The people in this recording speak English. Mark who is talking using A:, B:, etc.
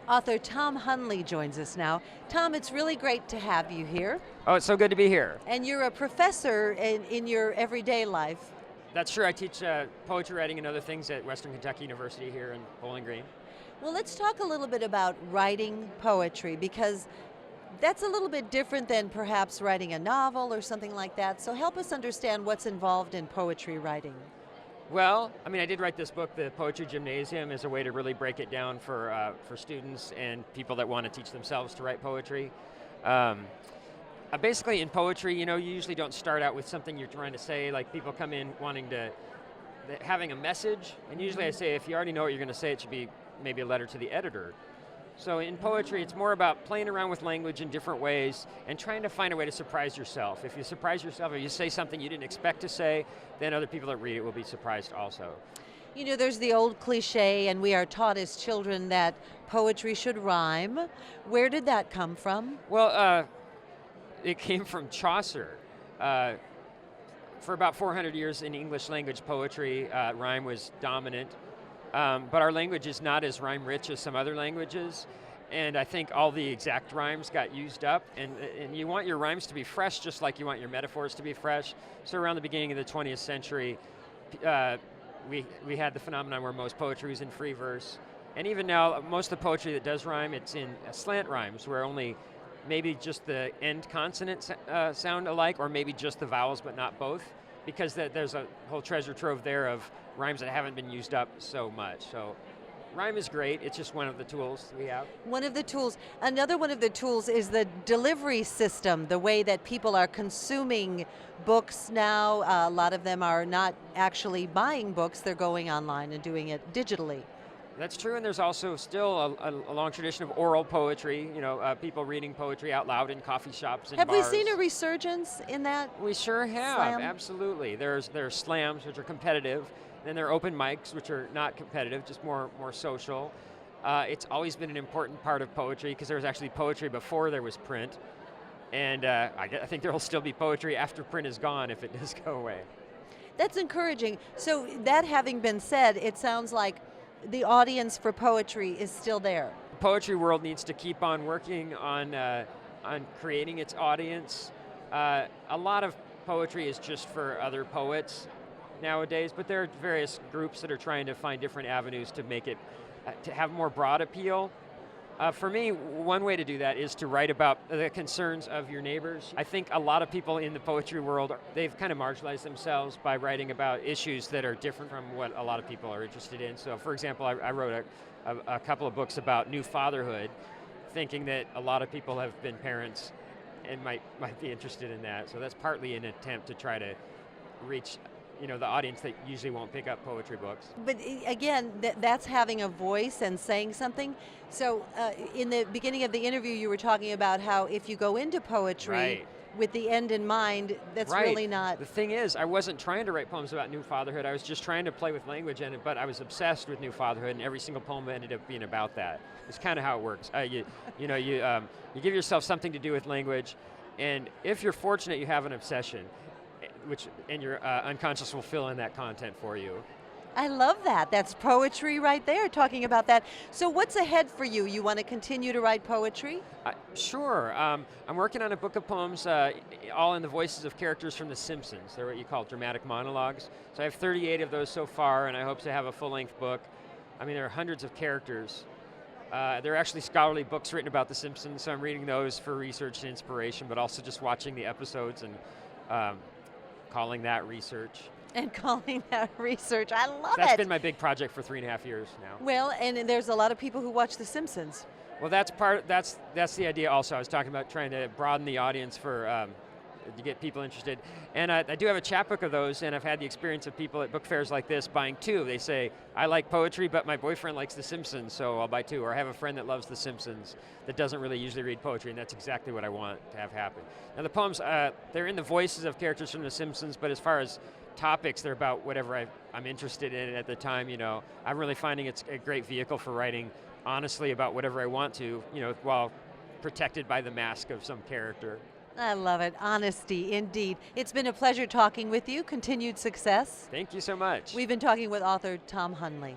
A: Author Tom Hunley joins us now. Tom, it's really great to have you here.
B: Oh, it's so good to be here.
A: And you're a professor in your everyday life.
B: That's true. I teach poetry writing and other things at Western Kentucky University here in Bowling Green.
A: Well, let's talk a little bit about writing poetry, because that's a little bit different than perhaps writing a novel or something like that. So help us understand what's involved in poetry writing.
B: Well, I mean, I did write this book, the Poetry Gymnasium, as a way to really break it down for students and people that want to teach themselves to write poetry. Basically, in poetry, you usually don't start out with something you're trying to say. Like, people come in having a message, and usually I say, if you already know what you're going to say, it should be maybe a letter to the editor. So in poetry, it's more about playing around with language in different ways and trying to find a way to surprise yourself. If you surprise yourself, if you say something you didn't expect to say, then other people that read it will be surprised also.
A: You know, there's the old cliche, and we are taught as children that poetry should rhyme. Where did that come from?
B: Well, it came from Chaucer. For about 400 years in English language poetry, rhyme was dominant. But our language is not as rhyme-rich as some other languages, and I think all the exact rhymes got used up, and you want your rhymes to be fresh just like you want your metaphors to be fresh. So around the beginning of the 20th century, we had the phenomenon where most poetry was in free verse, and even now, most of the poetry that does rhyme, it's in slant rhymes, where only maybe just the end consonants sound alike, or maybe just the vowels but not both, because there's a whole treasure trove there of rhymes that haven't been used up so much. So rhyme is great, it's just one of the tools we have.
A: One of the tools. Another one of the tools is the delivery system, the way that people are consuming books now. A lot of them are not actually buying books, they're going online and doing it digitally.
B: That's true, and there's also still a long tradition of oral poetry, people reading poetry out loud in coffee shops and
A: Have
B: bars.
A: we seen a resurgence in that?
B: We sure have,
A: Slam?
B: Absolutely. There's slams, which are competitive, then there are open mics, which are not competitive, just more social. It's always been an important part of poetry, because there was actually poetry before there was print, and I think there will still be poetry after print is gone, if it does go away.
A: That's encouraging. So that having been said, it sounds like the audience for poetry is still there.
B: The poetry world needs to keep on working on creating its audience. A lot of poetry is just for other poets nowadays, but there are various groups that are trying to find different avenues to make it, to have more broad appeal. For me, one way to do that is to write about the concerns of your neighbors. I think a lot of people in the poetry world, they've kind of marginalized themselves by writing about issues that are different from what a lot of people are interested in. So for example, I wrote a couple of books about new fatherhood, thinking that a lot of people have been parents and might be interested in that. So that's partly an attempt to try to reach the audience that usually won't pick up poetry books.
A: But again, that's having a voice and saying something. So in the beginning of the interview, you were talking about how if you go into poetry
B: Right.
A: with the end in mind, that's
B: Right.
A: really not.
B: The thing is, I wasn't trying to write poems about new fatherhood. I was just trying to play with language in it, but I was obsessed with new fatherhood, and every single poem ended up being about that. It's kind of how it works. You give yourself something to do with language, and if you're fortunate, you have an obsession, and your unconscious will fill in that content for you.
A: I love that. That's poetry right there, talking about that. So what's ahead for you? You want to continue to write poetry?
B: Sure. I'm working on a book of poems, all in the voices of characters from The Simpsons. They're what you call dramatic monologues. So I have 38 of those so far, and I hope to have a full-length book. I mean, there are hundreds of characters. There are actually scholarly books written about The Simpsons, so I'm reading those for research and inspiration, but also just watching the episodes and calling that research.
A: And calling that research. I love it.
B: That's been my big project for 3.5 years now.
A: Well, and there's a lot of people who watch The Simpsons.
B: Well, that's the idea also. I was talking about trying to broaden the audience for to get people interested. And I do have a chapbook of those, and I've had the experience of people at book fairs like this buying two. They say, I like poetry, but my boyfriend likes The Simpsons, so I'll buy two. Or I have a friend that loves The Simpsons that doesn't really usually read poetry, and that's exactly what I want to have happen. Now the poems, they're in the voices of characters from The Simpsons, but as far as topics, they're about whatever I'm interested in at the time. I'm really finding it's a great vehicle for writing honestly about whatever I want to, while protected by the mask of some character.
A: I love it. Honesty, indeed. It's been a pleasure talking with you. Continued success.
B: Thank you so much.
A: We've been talking with author Tom Hunley.